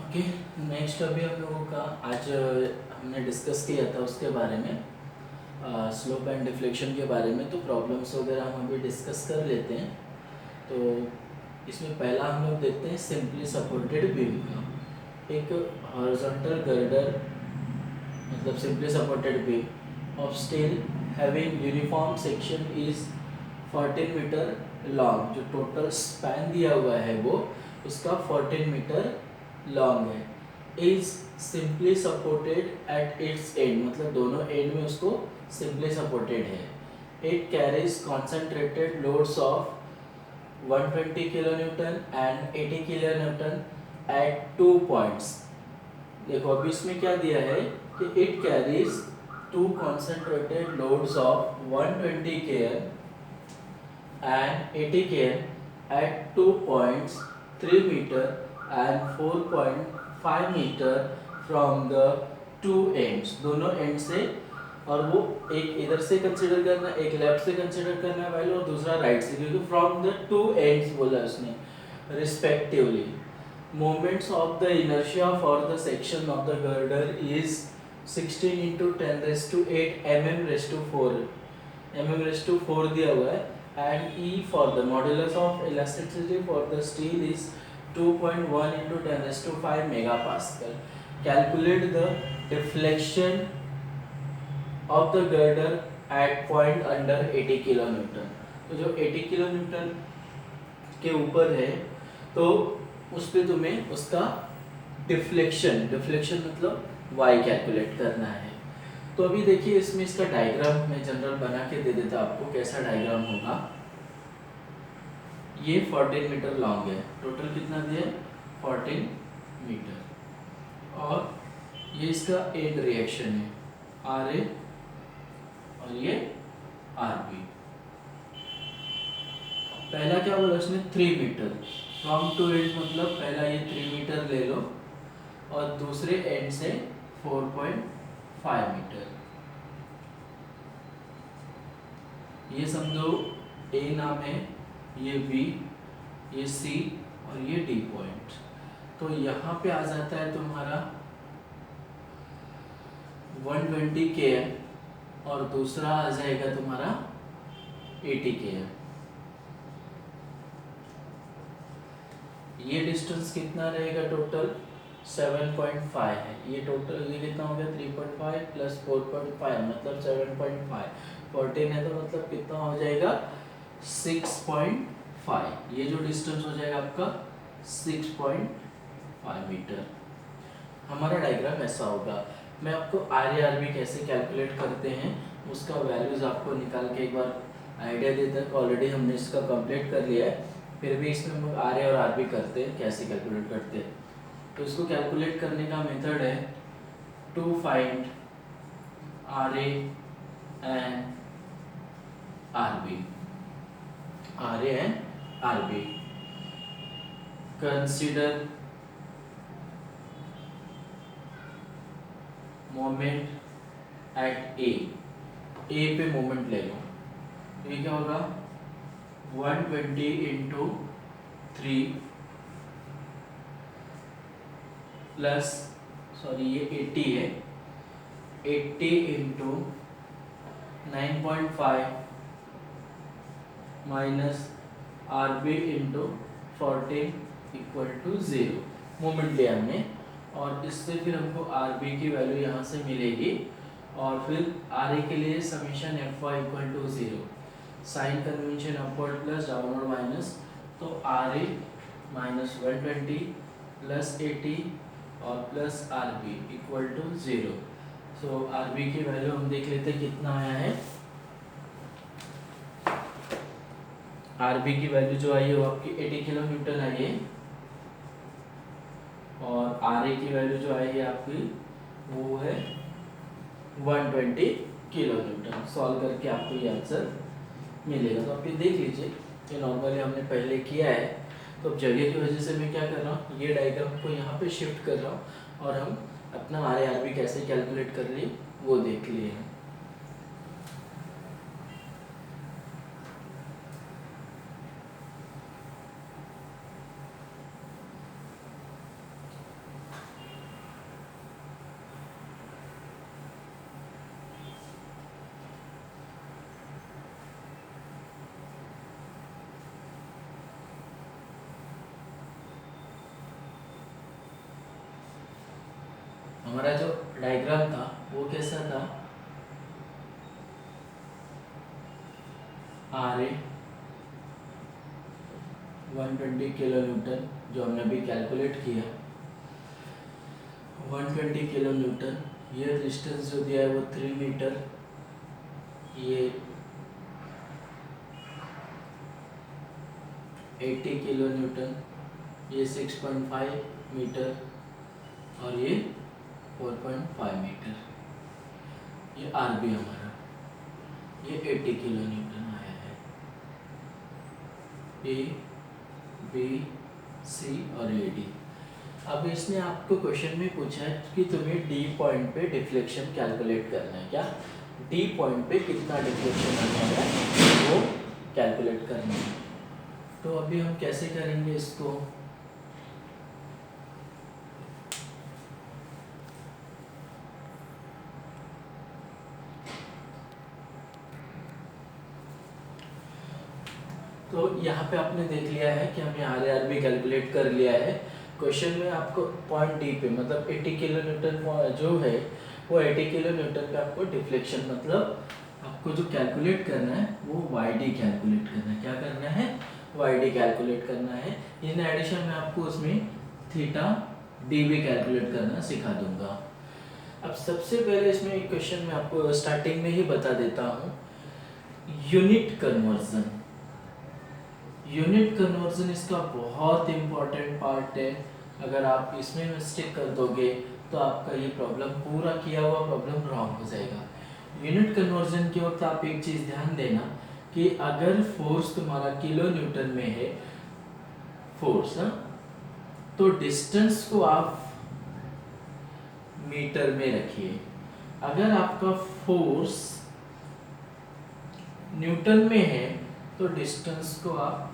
Okay. Next अभी हम लोगों का आज हमने डिस्कस किया था उसके बारे में, स्लोप एंड डिफ्लेक्शन के बारे में। तो प्रॉब्लम्स वगैरह हम अभी डिस्कस कर लेते हैं। तो इसमें पहला हम लोग देखते हैं सिंपली सपोर्टेड बीम का। एक हॉरिजॉन्टल गर्डर मतलब simply supported beam of steel having uniform section is 14 metre long. जो टोटल स्पैन दिया हुआ है वो उसका 14 मीटर लॉन्ग है। Is simply supported at its end, मतलब दोनों एंड में उसको सिंपली सपोर्टेड है। It carries concentrated loads of 120 kilo newton and 80 kilo newton at 2 points. देखो अभी इसमें क्या दिया है कि it carries to concentrated loads of 120 kN and 80 kN at 2 points 3 meter and 4.5 meter from the two ends, दोनों and से। और वो एक इधर से कंसीडर करना, एक लेफ्ट से कंसीडर करना है वैल्यू और दूसरा राइट से, क्योंकि फ्रॉम द टू एंड्स बोला उसने respectively. Moments of the inertia for the section of the girder is 16 into 10⁸ mm⁴ दिया हुआ है। And E for the modulus of elasticity for the steel is 2.1 into 10⁵ megapascal. Calculate the deflection of the girder at point under 80 kilonewton. तो जो 80 kilonewton के ऊपर है तो उस पे तुम्हें उसका डिफ्लेक्शन मतलब y कैलकुलेट करना है। तो अभी देखिए इसमें इसका डायग्राम मैं जनरल बना के दे देता आपको, कैसा डायग्राम होगा। ये 14 मीटर लॉन्ग है, टोटल कितना दिया है 14 मीटर, और ये इसका एंड रिएक्शन है RA और ये RB। पहला क्या बोला उसने 3 मीटर फ्रॉम टू एंड, मतलब पहला ये 3 मीटर ले लो और दूसरे एंड से 4.5 मीटर। ये समझो A नाम है, ये B, ये C और ये D पॉइंट। तो यहाँ पे आ जाता है तुम्हारा 120 kN और दूसरा आ जाएगा तुम्हारा 80 kN। ये डिस्टेंस कितना रहेगा टोटल 7.5 है। ये टोटल ये कितना हो गया 3.5 प्लस 4.5 मतलब 7.5। 14 है तो मतलब कितना हो जाएगा 6.5। ये जो डिस्टेंस हो जाएगा आपका 6.5 मीटर। हमारा डायग्राम ऐसा होगा। मैं आपको RA/RB कैसे कैलकुलेट करते हैं उसका वैल्यूज आपको निकाल के एक बार आइडिया देता है। ऑलरेडी हमने इसका कंप्लीट कर लिया है, फिर भी इसमें हम लोग RA और RB करते हैं, कैसे कैलकुलेट करते हैं। तो इसको कैलकुलेट करने का मेथड है to find RA and RB। RA and RB consider moment at A पे मोमेंट ले लो। तो ये क्या होगा 120 into 3 प्लस ये 80 है, 80 into 9.5 minus RB into 14 equal to 0। Moment लिया हमने और इससे फिर हमको RB की वैल्यू यहाँ से मिलेगी और फिर RA के लिए summation FY equal to 0। Sign convention upward plus downward minus, तो RA माइनस 120 प्लस 80 और plus RB equal to 0। So RB की वैल्यू हम देख लेते हैं कितना आया है। RB की वैल्यू जो आई है वो आपकी 80 किलो न्यूटन आई है और RA की वैल्यू जो आई है आपकी वो है 120 किलो न्यूटन। सॉल्व करके आपको ये आंसर मिलेगा। तो आप ये देख लीजिए, ये नॉर्मली हमने पहले किया है। तो अब जगह की वजह से मैं क्या कर रहा हूँ, ये डायग्राम को यहाँ पे शिफ्ट कर रहा हूँ और हम अपना RA/RB कैसे कैलकुलेट कर लिए वो देख लिए हैं। हमारा जो डायग्राम था वो कैसा था, आर ए 120 किलो न्यूटन, जो हमने अभी कैलकुलेट किया 120 किलो न्यूटन। ये डिस्टेंस जो दिया है वो 3 मीटर, ये 80 किलो न्यूटन, ये 6.5 मीटर और ये 4.5 मीटर। ये आर बी हमारा, ये 80 किलो न्यूटन आया है। ए बी सी और ए डी। अब इसने आपको क्वेश्चन में पूछा है कि तुम्हें डी पॉइंट पे डिफ्लेक्शन कैलकुलेट करना है। क्या डी पॉइंट पे कितना डिफ्लेक्शन आने वाला है वो कैलकुलेट करना है। तो अभी हम कैसे करेंगे इसको, तो यहाँ पे आपने देख लिया है कि हमने आर आर भी कैलकुलेट कर लिया है। क्वेश्चन में आपको पॉइंट डी पे मतलब 80 किलो न्यूटन जो है वो 80 किलो न्यूटन पे आपको डिफ्लेक्शन मतलब आपको जो कैलकुलेट करना है वो वाई डी कैलकुलेट करना है। क्या करना है, वाई डी कैलकुलेट करना है। इन एडिशन में आपको उसमें थीटा डी भी कैलकुलेट करना सिखा दूंगा। अब सबसे पहले इसमें एक क्वेश्चन में आपको स्टार्टिंग में ही बता देता हूँ, यूनिट कन्वर्जन। यूनिट कन्वर्जन इसका बहुत इंपॉर्टेंट पार्ट है। अगर आप इसमें मिस्टेक कर दोगे तो आपका ये प्रॉब्लम पूरा किया हुआ प्रॉब्लम रॉन्ग हो जाएगा। यूनिट कन्वर्जन के वक्त आप एक चीज़ ध्यान देना कि अगर फोर्स तुम्हारा किलो न्यूटन में है फोर्स, तो डिस्टेंस को आप मीटर में रखिए। अगर आपका फोर्स न्यूटन में है तो डिस्टेंस को आप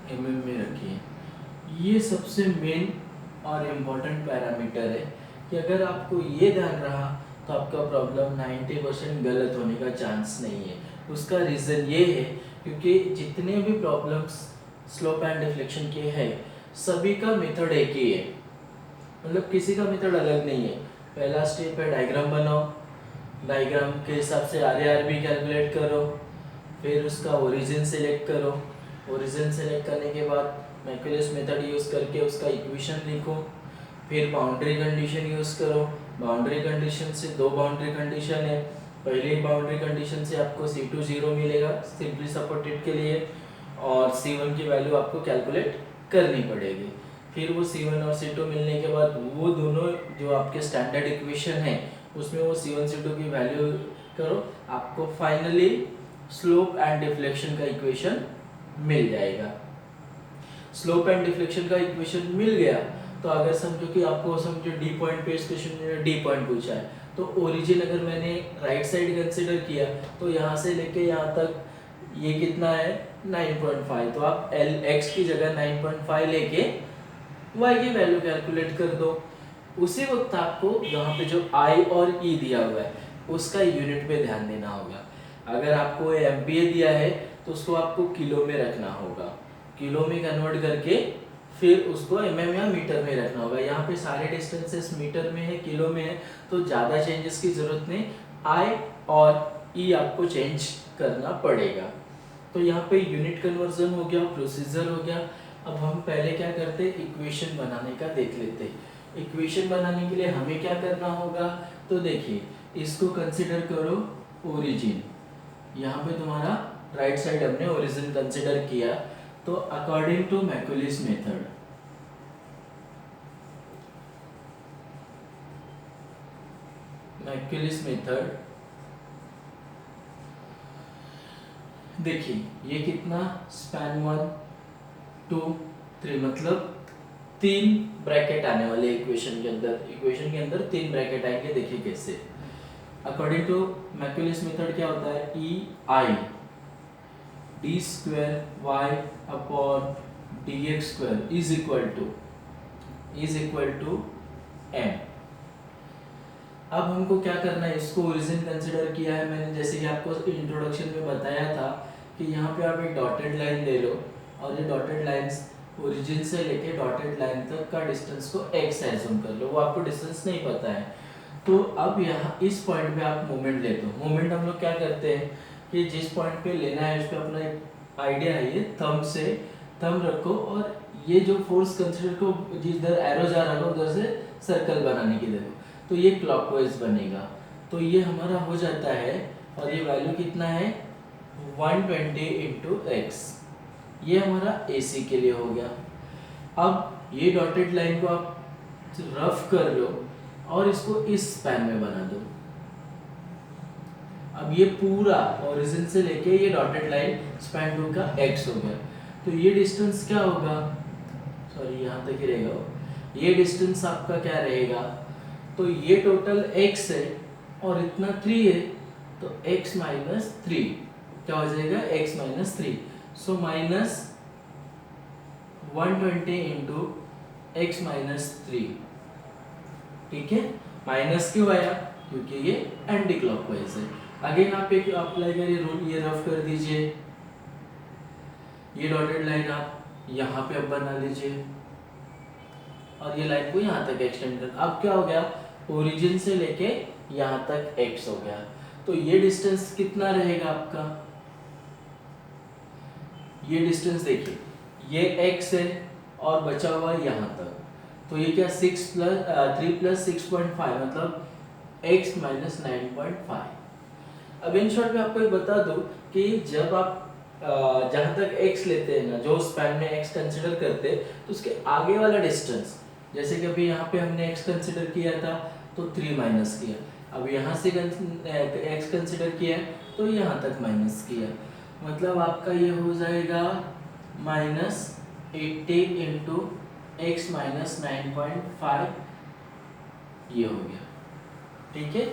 mm में रखिए। ये सबसे मेन और इम्पोर्टेंट पैरामीटर है कि अगर आपको ये ध्यान रहा तो आपका प्रॉब्लम 90% गलत होने का चांस नहीं है। उसका रीज़न ये है क्योंकि जितने भी प्रॉब्लम्स स्लोप एंड डिफ्लेक्शन के हैं सभी का मेथड एक ही है, मतलब किसी का मेथड अलग नहीं है। पहला स्टेप है डायग्राम बनाओ, डायग्राम के हिसाब से आर बी कैलकुलेट करो, फिर उसका ओरिजिन सेलेक्ट करो। ओरिजिन सेलेक्ट करने के बाद मैक्यूलस मेथड यूज़ करके उसका इक्वेशन लिखो, फिर बाउंड्री कंडीशन यूज़ करो। बाउंड्री कंडीशन से दो बाउंड्री कंडीशन है। पहली बाउंड्री कंडीशन से आपको C2 0 मिलेगा सिंपली सपोर्टेड के लिए, और C1 की वैल्यू आपको कैलकुलेट करनी पड़ेगी। फिर वो C1 और C2 मिलने के बाद वो दोनों जो आपके स्टैंडर्ड इक्वेशन है उसमें वो C1 C2 की वैल्यू करो, आपको फाइनली स्लोप एंड डिफ्लेक्शन का इक्वेशन मिल जाएगा। स्लोप एंड डिफ्लेक्शन का इक्वेशन मिल गया तो अगर समझो कि आपको समझो डी पॉइंट पे इस क्वेश्चन में डी पॉइंट पूछा है तो ओरिजिन अगर मैंने राइट साइड कंसिडर किया तो यहाँ से लेके यहाँ तक ये कितना है 9.5, तो आप एल एक्स की जगह 9.5 लेके वाई की वैल्यू कैलकुलेट कर दो। उसी वक्त आपको यहाँ पे जो आई और ई दिया हुआ है उसका यूनिट पे ध्यान देना होगा। अगर आपको एम्पियर दिया है तो उसको आपको किलो में रखना होगा, किलो में कन्वर्ट करके फिर उसको mm या मीटर में रखना होगा। यहाँ पे सारे डिस्टेंसेस मीटर में है, किलो में है, तो ज़्यादा चेंजेस की ज़रूरत नहीं, आई और ई आपको चेंज करना पड़ेगा। तो यहाँ पे यूनिट कन्वर्जन हो गया, प्रोसीजर हो गया। अब हम पहले क्या करते, इक्वेशन बनाने का देख लेते। इक्वेशन बनाने के लिए हमें क्या करना होगा, तो देखिए इसको कंसिडर करो ओरिजिन। यहाँ पे तुम्हारा राइट साइड हमने ओरिजिन कंसिडर किया, तो अकॉर्डिंग टू मैक्यूलिस मेथड देखिए ये कितना स्पैन 1 2 3 मतलब 3 ब्रैकेट आने वाले इक्वेशन के अंदर 3 ब्रैकेट आएंगे। देखिए कैसे, अकॉर्डिंग टू मैक्यूलिस मेथड क्या होता है, E I d square y upon d x square is equal to M. अब हमको क्या करना है, इसको ओरिजिन कंसिडर किया है मैंने, जैसे कि आपको इंट्रोडक्शन में बताया था कि यहाँ पे आप एक डॉटेड लाइन ले लो और ये डॉटेड लाइंस ओरिजिन से लेके डॉटेड लाइन तक का डिस्टेंस को x एज्यूम कर लो, वो आपको डिस्टेंस नहीं पता है। तो अब यहाँ इस पॉइंट पे आप मोमेंट लेते हो। मोमेंट हम लोग क्या करते हैं कि जिस पॉइंट पे लेना है उस पर अपना एक आइडिया है, ये थंब से थंब रखो और ये जो फोर्स कंसीडर को जिधर एरो जा रहा हो उधर से सर्कल बनाने की देखो, तो ये क्लॉकवाइज बनेगा। तो ये हमारा हो जाता है और ये वैल्यू कितना है 120 इंटू एक्स, ये हमारा AC के लिए हो गया। अब ये डॉटेड लाइन को आप रफ कर लो और इसको इस स्पैन में बना दो। अब ये पूरा ओरिजिन से लेके ये डॉटेड लाइन स्पैन 2 का x हो गया। तो ये डिस्टेंस क्या होगा, सॉरी यहाँ तक ही रहेगा, ये डिस्टेंस आपका क्या रहेगा, तो ये टोटल x है और इतना 3 है, तो x माइनस 3 क्या हो जाएगा, x minus 3। So minus 120 into x minus 3, ठीक है। माइनस क्यों आया, क्योंकि ये एंटी क्लॉकवाइज है। अगेन आप एक अप्लाई करिए रूल, ये रफ कर दीजिए, ये डॉटेड लाइन आप यहाँ पे अब बना लीजिए और ये लाइन को यहाँ तक एक्सटेंड कर। अब क्या हो गया, ओरिजिन से लेके यहाँ तक x हो गया। तो ये डिस्टेंस कितना रहेगा आपका, ये डिस्टेंस देखिए, ये x है और बचा हुआ यहाँ तक, तो ये क्या 3 प्लस 6.5 मतलब x माइनस 9.5। अब इन शॉर्ट में आपको एक बता दूं कि जब आप जहाँ तक x लेते हैं ना, जो स्पैन में x कंसिडर करते हैं, तो उसके आगे वाला डिस्टेंस, जैसे कि अभी यहाँ पे हमने x कंसिडर किया था तो 3 माइनस किया, अब यहाँ से x कंसिडर किया तो यहाँ तक माइनस किया, मतलब आपका ये हो जाएगा माइनस 80 इंटू एक्स माइनस 9.5, ये हो गया, ठीक है।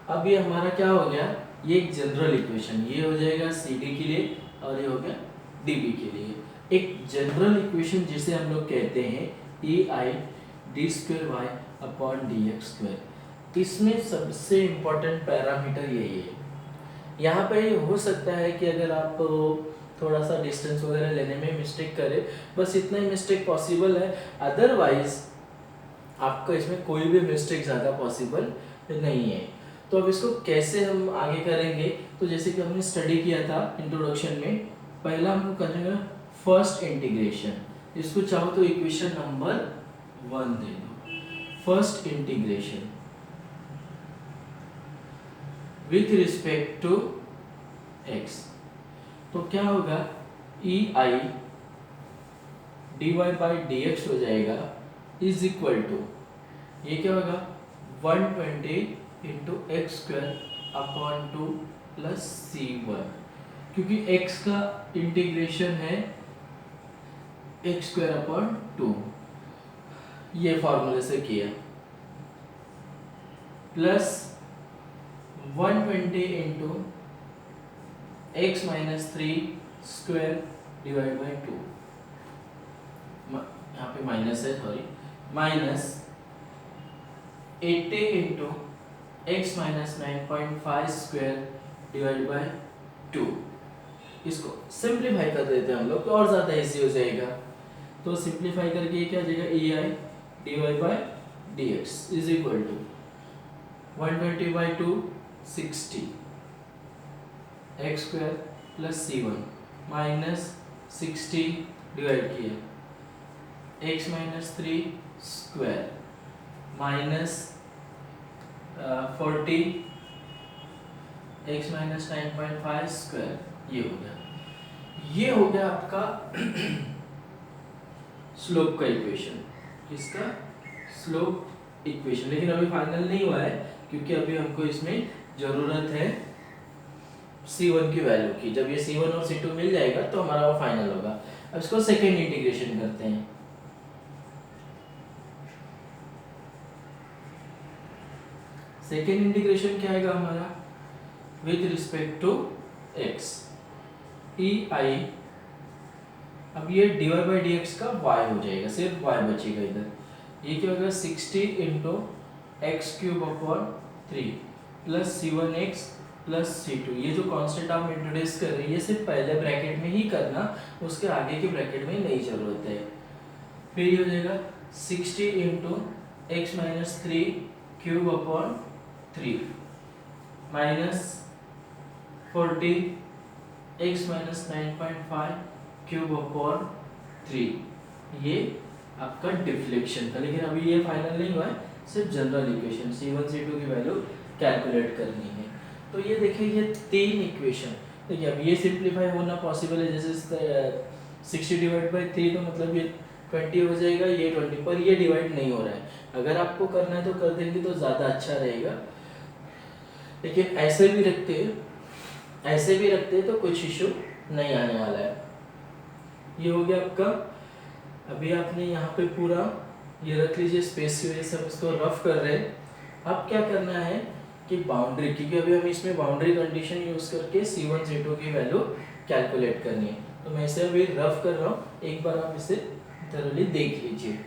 अब ये हमारा क्या हो गया, ये एक जनरल इक्वेशन, ये हो जाएगा CD के लिए और ये हो गया DB के लिए। एक जनरल इक्वेशन जिसे हम लोग कहते हैं EI d² y upon dx², इसमें सबसे इम्पोर्टेंट पैरामीटर यही है। यहाँ पे हो सकता है कि अगर आप थोड़ा सा डिस्टेंस वगैरह लेने में मिस्टेक करें, बस इतना ही मिस्टेक पॉसिबल है, अदरवाइज आपका इसमें कोई भी मिस्टेक ज़्यादा पॉसिबल नहीं है। तो अब इसको कैसे हम आगे करेंगे, तो जैसे कि हमने स्टडी किया था इंट्रोडक्शन में, पहला हम करेंगे फर्स्ट इंटीग्रेशन, इसको चाहो तो इक्वेशन नंबर 1 दे दो, first integration with respect to x, तो क्या होगा EI dy बाई dx हो जाएगा इज इक्वल टू, ये क्या होगा 120 into x² upon 2 plus C1, क्योंकि x का इंटीग्रेशन है x² अपॉन 2, ये फॉर्मूले से किया, plus 120 into x minus 3 square divide by 2, यहाँ पे माइनस है sorry, minus 80 into x minus 9.5 square divide by 2। इसको सिंप्लीफाई कर देते हैं हम लोग तो और ज़्यादा इजी हो जाएगा। तो सिंप्लीफाई करके क्या आ जाएगा, EI dy by dx is equal to 120 by 2 60 x² plus C1 minus 60 divide किया x minus 3 square minus 40 x minus 9.5 square, ये हो गया, ये हो गया आपका स्लोप का इक्वेशन, इसका स्लोप इक्वेशन। लेकिन अभी फाइनल नहीं हुआ है क्योंकि अभी हमको इसमें जरूरत है C1 की वैल्यू की। जब ये C1 और C2 मिल जाएगा तो हमारा वो फाइनल होगा। अब इसको सेकेंड इंटीग्रेशन करते हैं। सेकेंड इंटीग्रेशन क्या आएगा हमारा, with respect to x EI, अब ये dy बाई dx का y हो जाएगा, सिर्फ y बचेगा इधर, ये क्या होगा 60 into x cube upon 3 plus C1x plus C2। ये जो कांस्टेंट आप इंट्रोड्यूस कर रही है सिर्फ पहले ब्रैकेट में ही करना, उसके आगे के ब्रैकेट में नहीं जरूरत है। फिर ये हो जाएगा 60 into x minus 3 cube upon 3 minus 40 x minus 9.5 cube upon 3। ये आपका डिफ्लेक्शन था, लेकिन अभी ये फाइनल नहीं हुआ है, सिर्फ जनरल इक्वेशन C1 C2 की वैल्यू कैलकुलेट करनी है। तो ये देखिए ये 3 इक्वेशन, देखिए अब ये सिंप्लीफाई होना पॉसिबल है, जैसे 60 डिवाइड बाई 3 तो मतलब ये 20 हो जाएगा, ये 20, पर ये डिवाइड नहीं हो रहा है। अगर आपको करना है तो कर देंगे तो ज़्यादा अच्छा रहेगा, लेकिन ऐसे भी रखते तो कुछ इशू नहीं आने वाला है। ये हो गया आपका। अभी आपने यहाँ पे पूरा ये रख लीजिए, स्पेस की वजह से हम इसको रफ कर रहे हैं। अब क्या करना है कि बाउंड्री, क्योंकि अभी हम इसमें बाउंड्री कंडीशन यूज करके C1 C2 की वैल्यू कैलकुलेट करनी है, तो मैं इसे अभी रफ कर रहा हूँ, एक बार आप इसे थोरली देख लीजिए।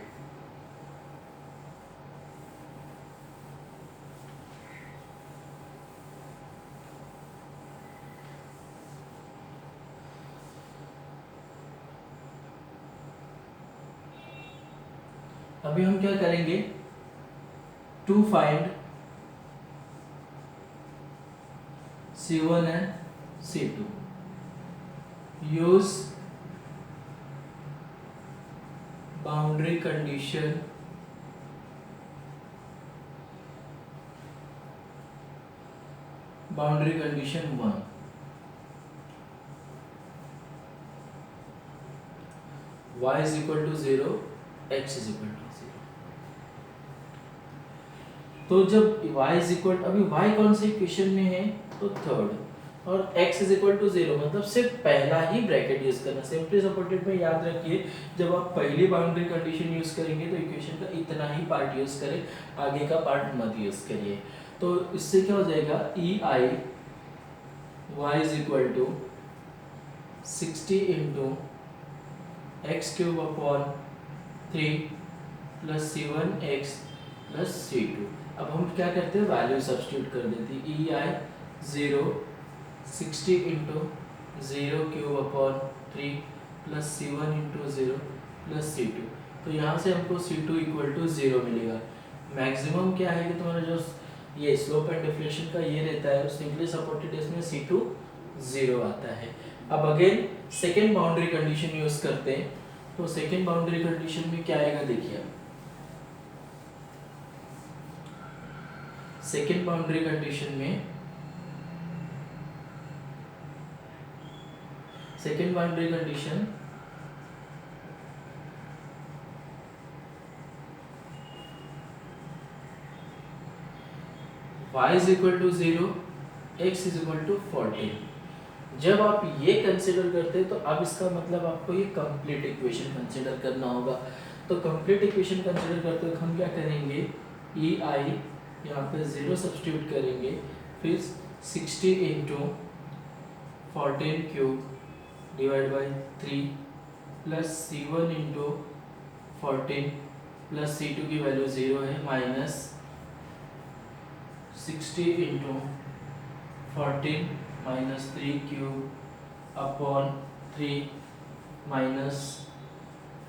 अभी हम क्या करेंगे, to find C1 and C2 use boundary condition boundary condition 1। y is equal to 0, x is equal to 0। तो जब y is equal, अभी y कौन से इक्वेशन में है, तो थर्ड, और x is equal to 0 मतलब सिर्फ पहला ही ब्रैकेट यूज करना। सिंपली सपोर्टेड में याद रखिए, जब आप पहली बाउंड्री कंडीशन यूज करेंगे तो इक्वेशन का इतना ही पार्ट यूज करें, आगे का पार्ट मत यूज करिए। तो इससे क्या हो जाएगा, EI y is equal to 60 into x cube upon 3 plus C1x plus C2। अब हम क्या करते हैं, वैल्यू सब्स्टिट्यूट कर देते हैं। EI 0 60 into 0 cube upon 3 plus C1 into 0 plus C2। तो यहाँ से हमको C2 इक्वल टू 0 मिलेगा। मैक्सिमम क्या है कि तुम्हारा जो ये स्लोप एंड डिफ्लेक्शन का ये रहता है, सिंपली सपोर्टेड इसमें C2 0 आता है। अब again second boundary condition use करते हैं, तो सेकेंड बाउंड्री कंडीशन में क्या आएगा, देखिए सेकेंड बाउंड्री कंडीशन में, second boundary condition y is equal to 0, x is equal to 14। जब आप ये कंसिडर करते हैं तो अब इसका मतलब आपको ये कंप्लीट इक्वेशन कंसिडर करना होगा। तो कंप्लीट इक्वेशन कंसिडर करते वक्त हम क्या करेंगे, EI यहाँ पे 0 सब्स्टिट्यूट करेंगे, फिर 60 into 14 cube divide by 3 plus C1 into 14 plus C2 की वैल्यू 0 है, minus 60 into 14 minus 3 cube upon 3 minus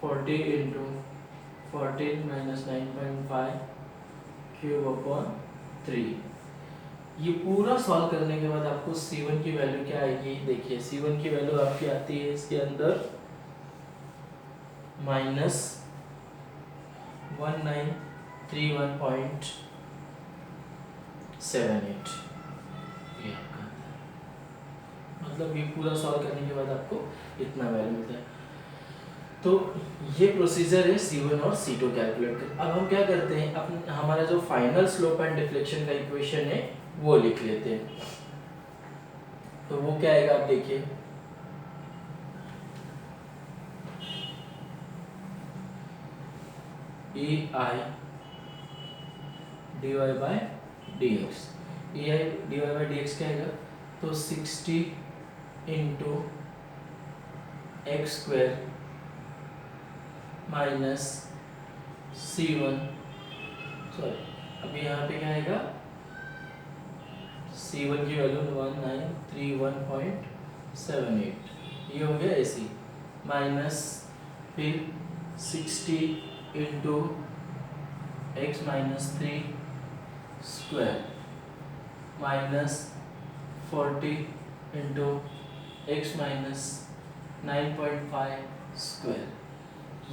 40 into 14 minus 9.5 cube upon 3। ये पूरा सॉल्व करने के बाद आपको C1 की वैल्यू क्या आएगी, देखिए C1 की वैल्यू आपकी आती है इसके अंदर माइनस 1931.78। ये आपका मतलब ये पूरा सॉल्व करने के बाद आपको इतना वैल्यू मिलता है। तो ये प्रोसीजर है C1 और C2 कैलकुलेट कर। अब हम क्या करते हैं, अब हमारा जो फाइनल स्लोप एंड डिफ्लेक्शन का इक्वेशन है वो लिख लेते हैं। तो वो क्या आएगा, आप देखिए EI dy by dx, EI dy by dx क्या आएगा, तो 60 into x square minus C1, sorry अभी यहाँ पे क्या आएगा, C1 की वैल्यू 1931.78, ये हो गया ऐसी, माइनस फिर 60 into x minus 3 square minus 40 into x minus 9.5 square.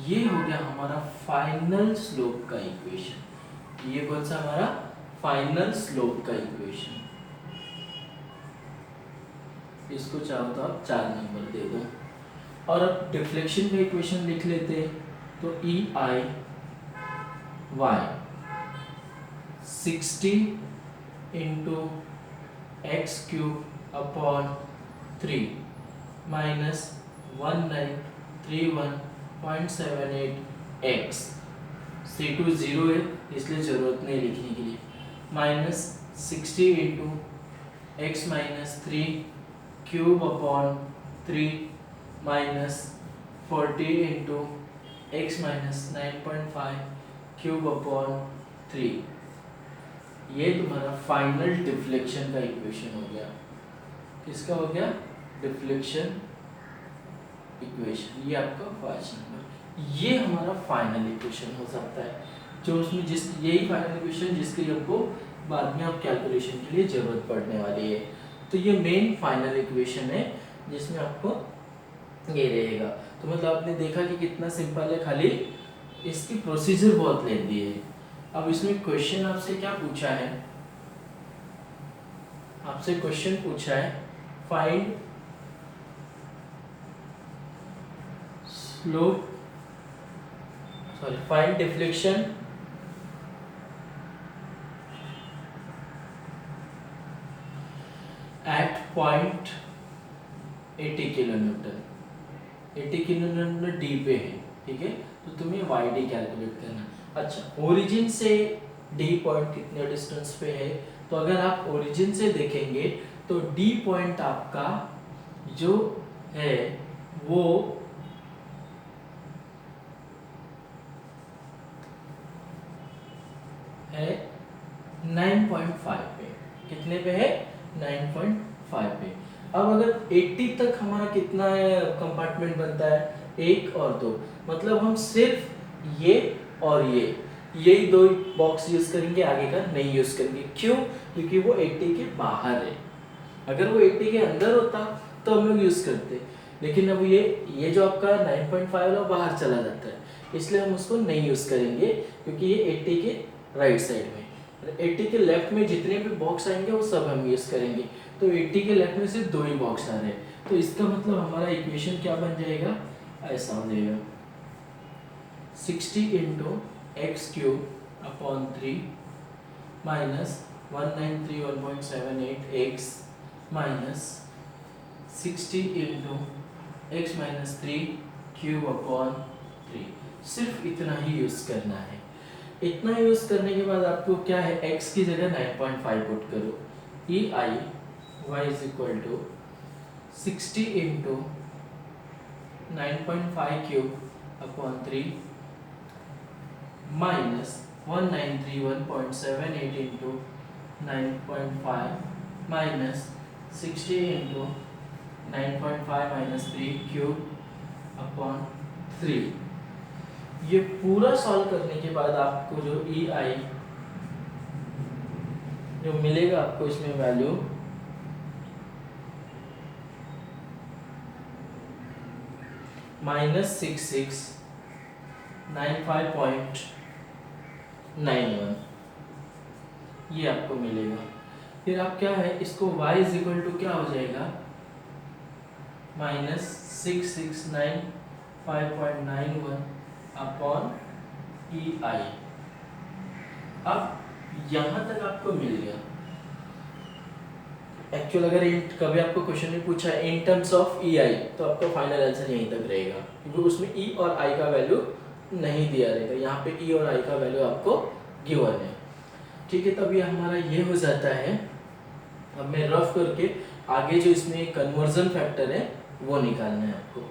ये हो गया हमारा फाइनल स्लोप का इक्वेशन। ये कौन सा हमारा फाइनल स्लोप का इक्वेशन। इसको चाहो तो आप 4 नंबर दे दो। और अब डिफ्लेक्शन का इक्वेशन लिख लेते हैं। तो E I y 60 into x cube upon 3 minus 1931.78 x. C2 0 है इसलिए ज़रूरत नहीं लिखने के लिए। Minus 60 into x minus 3 cube upon 3 minus 40 into x minus 9.5 cube upon 3। ये तुम्हारा फाइनल डिफ्लेक्शन का इक्वेशन हो गया। किसका हो गया? Deflection equation. ये आपका 5 नंबर। ये हमारा फाइनल इक्वेशन हो सकता है, जो उसमें यही फाइनल इक्वेशन जिसके लिए आपको बाद में आप कैलकुलेशन के लिए जरूरत पड़ने वाली है। तो ये मेन फाइनल इक्वेशन है जिसमें आपको ये रहेगा। तो मतलब आपने देखा कि कितना सिंपल है, खाली इसकी प्रोसीजर बहुत लेंदी है। अब इसमें क्वेश्चन आपसे क्या पूछा है? आपसे क्वेश्चन पूछा है find find deflection at point 80 kilometre. 80 kilometre D पे है, ठीक है। तो तुम्हें वाई डी कैलकुलेट करना। अच्छा, ओरिजिन से डी पॉइंट कितने डिस्टेंस पे है? तो अगर आप ओरिजिन से देखेंगे तो डी पॉइंट आपका जो है वो है 9.5 पे। कितने पे है? 9.5 पे। अब अगर 80 तक हमारा कितना कंपार्टमेंट बनता है? 1 और 2। मतलब हम सिर्फ ये और यही दो बॉक्स यूज करेंगे, आगे का नहीं यूज करेंगे। क्यों? क्योंकि वो 80 के बाहर है। अगर वो 80 के अंदर होता तो हम लोग यूज करते, लेकिन अब ये जो आपका 9.5 है वो बाहर चला जाता है, इसलिए हम उसको नहीं यूज करेंगे, क्योंकि ये 80 के राइट साइड में। 80 के लेफ्ट में जितने भी बॉक्स आएंगे वो सब हम यूज करेंगे। तो 80 के लेफ्ट में सिर्फ 2 ही बॉक्स आ रहे हैं, तो इसका मतलब हमारा इक्वेशन क्या बन जाएगा? ऐसा हो जाएगा 60 into x cube upon 3 minus 1931.78 x minus 60 into x minus 3 cube upon 3। सिर्फ इतना ही यूज करना है। इतना यूज करने के बाद आपको क्या है? x की जगह 9.5 पुट करो। E I y is equal to 60 into 9.5 cube upon 3 minus 1931.78 into 9.5 minus 60 into 9.5 minus 3 cube upon 3। ये पूरा सॉल्व करने के बाद आपको जो ई आई जो मिलेगा, आपको इसमें वैल्यू -6695.91 ये आपको मिलेगा। फिर आप क्या है, इसको y इज इक्वल टू क्या हो जाएगा? -6695.91 अपॉन ई आई। अब यहाँ तक आपको मिल गया। एक्चुअल अगर कभी आपको क्वेश्चन में पूछा है इन टर्म्स ऑफ ई आई, तो आपका फाइनल आंसर यहीं तक रहेगा, क्योंकि उसमें ई और आई का वैल्यू नहीं दिया रहेगा। यहाँ पे ई और आई का वैल्यू आपको गिवन है, ठीक है। तब ये हमारा ये हो जाता है। अब मैं रफ करके आगे जो इसमें कन्वर्जन फैक्टर है वो निकालना है आपको।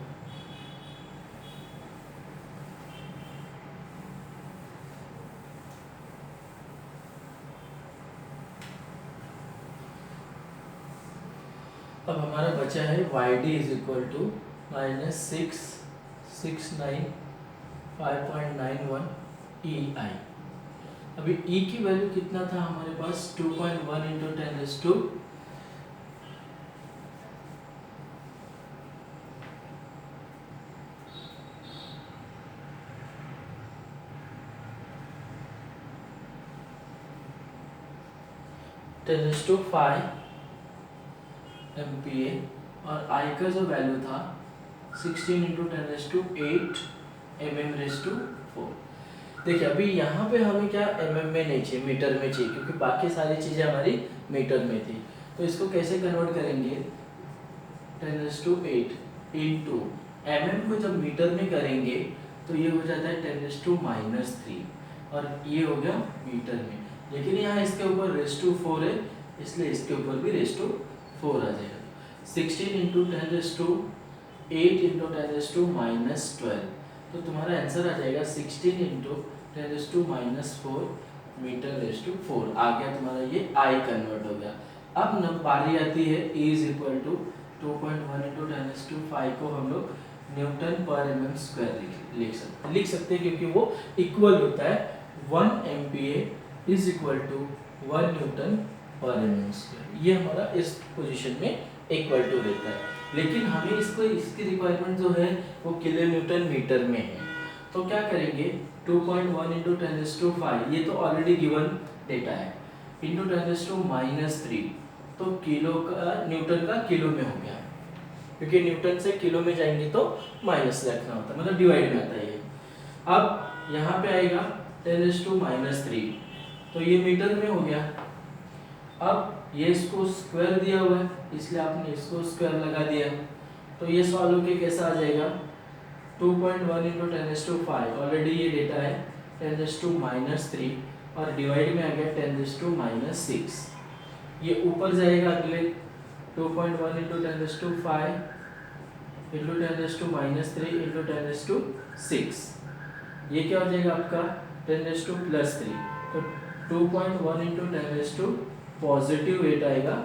अब हमारा बचा है y D is equal to -669 5.91 EI। अभी E की वैल्यू कितना था हमारे पास 2.1 इंटू 10⁵ MPa और I का जो वैल्यू था 16 इंटू 10⁸ mm⁴। देखिए अभी यहाँ पे हमें क्या mm में नहीं चाहिए, मीटर में चाहिए, क्योंकि बाकी सारी चीज़ें हमारी मीटर में थी। तो इसको कैसे कन्वर्ट करेंगे, 10⁸ इंटू mm को जब मीटर में करेंगे तो ये हो जाता है 10⁻³ और ये हो गया मीटर में। लेकिन यहाँ इसके ऊपर ⁴ है, इसलिए इसके ऊपर भी ⁴ आ जाएगा। 16 इंटू 10⁸ इंटू 10⁻12, तो तुम्हारा आंसर आ जाएगा 16 इंटू 10⁻⁴ मीटर⁴ आ गया तुम्हारा, ये आई कन्वर्ट हो गया। अब न बारी आती है E is equal to 2.1 into 10⁵ को हम लोग न्यूटन पर mm² लिख सकते हैं, क्योंकि वो इक्वल होता है 1 MPa is equal to 1 newton पर mm²। ये हमारा इस पोजीशन में इक्वल टू रहता है। लेकिन हमें इसकी रिक्वायरमेंट जो है वो किलो न्यूटन मीटर में है। तो क्या करेंगे, 2.1 इंटू 10⁵, ये तो ऑलरेडी गिवन डेटा है, इंटू 10⁻³ तो किलो का न्यूटन का किलो में हो गया, क्योंकि न्यूटन से किलो में जाएंगे तो माइनस रखना होता है, मतलब डिवाइड में आता है ये। अब यहाँ पे आएगा 10⁻³ तो ये मीटर में हो गया। अब ये इसको स्क्वायर दिया हुआ है, इसलिए आपने इसको स्क्वायर लगा दिया, तो ये सॉल्व होके कैसा आ जाएगा, 2.1 इंटू 10⁵, ऑलरेडी ये डेटा है 10⁻³ और डिवाइड में आ गया 10⁻⁶। ये ऊपर जाएगा अगले 2.1 इंटू 10⁵ इंटू 10⁻³ इंटू 10⁶, ये क्या हो जाएगा आपका 10⁻+3, तो 2.1 इंटू 10⁻⁸ आएगा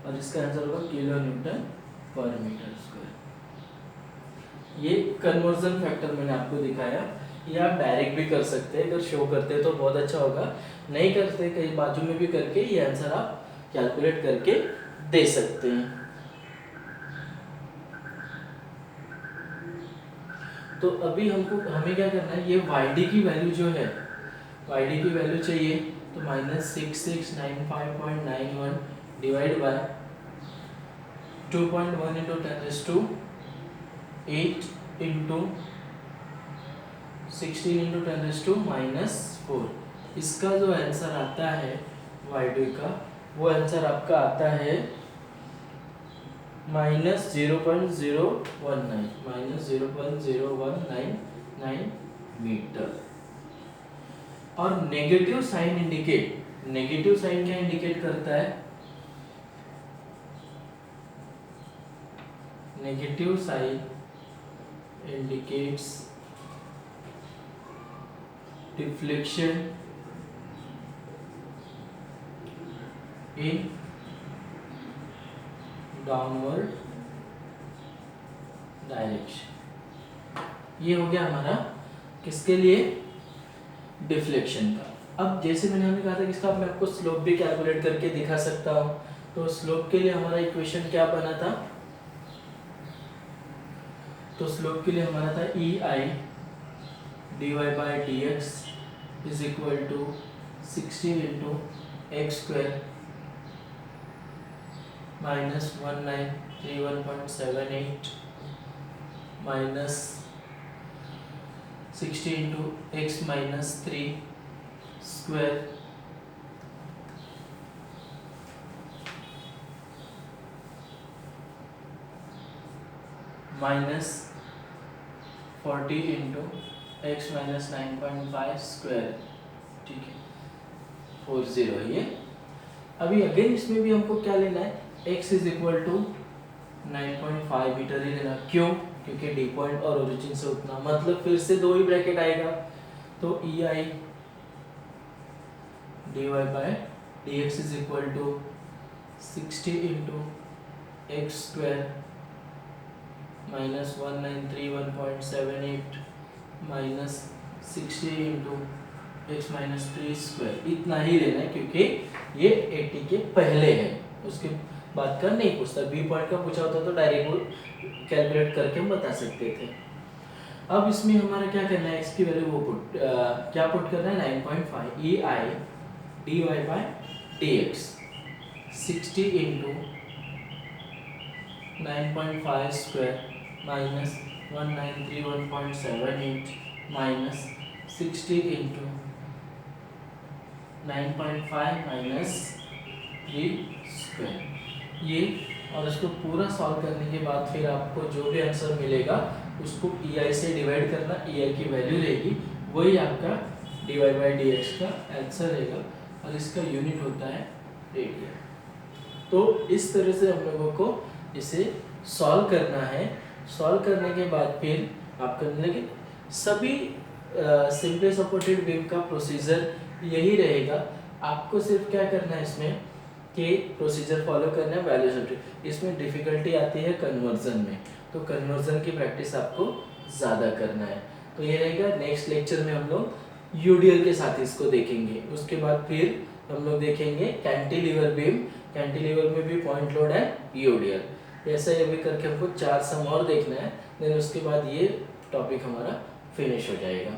और इसका आंसर होगा किलो न्यूटन पर मीटर²। ये कन्वर्जन फैक्टर मैंने आपको दिखाया, ये आप डायरेक्ट भी कर सकते हैं, अगर शो करते हैं तो बहुत अच्छा होगा, नहीं करते कहीं बाजू में भी करके ये आंसर आप कैलकुलेट करके दे सकते हैं। तो अभी हमें क्या करना है, ये YD की वैल्यू जो है, YD की वैल्यू चाहिए, तो -6695.91 divide by 2.1 into 10⁸ into 16 into 10⁻⁴, इसका जो आंसर आता है YD का, वो आंसर आपका आता है -0.019 मीटर। और नेगेटिव साइन क्या इंडिकेट करता है, negative sign indicates deflection in downward direction. ये हो गया हमारा किसके लिए, डिफ्लेक्शन का। अब जैसे मैंने कहा था कि इसका मैं आपको स्लोप भी कैलकुलेट करके दिखा सकता हूँ, तो स्लोप के लिए हमारा इक्वेशन क्या बना था, तो स्लोप के लिए हमारा था EI dy/dx is equal to 16 into x² minus 1931.78 minus 60 into x-3 square minus 40 into x-9.5 square, ठीक है, 40 है ये। अभी अगेन इसमें भी हमको क्या लेना है, x is equal to 9.5 metre ही लेना, क्यों, क्योंकि डी पॉइंट और ओरिजिन से उतना, मतलब फिर से दो ही ब्रैकेट आएगा, तो EI dy/dx is equal to 60 into x² minus 1931.78 minus 60 into x minus 3 square, इतना ही लेना है क्योंकि ये 80 के पहले है, उसके बाद का नहीं पूछता। बी पॉइंट का पूछा होता तो डायरेक्ट वो कैलकुलेट करके हम बता सकते थे। अब इसमें हमारा क्या करना है, एक्स की वैल्यू वो क्या पुट करना है, 9.5 E I d y by d x, 60 into 9.5 square minus 1931.78 minus 60 into 9.5 minus 3 square, ये और इसको पूरा सॉल्व करने के बाद फिर आपको जो भी आंसर मिलेगा उसको EI से डिवाइड करना, EI की वैल्यू रहेगी, वही आपका डिवाइड बाई डी एक्स का आंसर रहेगा और इसका यूनिट होता है रेडियन। तो इस तरह से हम लोगों को इसे सॉल्व करना है। सॉल्व करने के बाद फिर आप करने लगे सभी सिंपली सपोर्टेड बीम का प्रोसीजर यही रहेगा। आपको सिर्फ क्या करना है इसमें कि प्रोसीजर फॉलो करना है, वैल्यू सब्ट्रैक्ट। इसमें डिफिकल्टी आती है कन्वर्जन में, तो कन्वर्जन की प्रैक्टिस आपको ज़्यादा करना है। तो ये रहेगा, नेक्स्ट लेक्चर में हम लोग यूडीएल के साथ इसको देखेंगे। उसके बाद फिर हम लोग देखेंगे कैंटिलीवर बीम, कैंटिलीवर में भी पॉइंट लोड है यूडीएल। ऐसे अभी करके हमको 4 सम और देखना है, देन उसके बाद ये टॉपिक हमारा फिनिश हो जाएगा।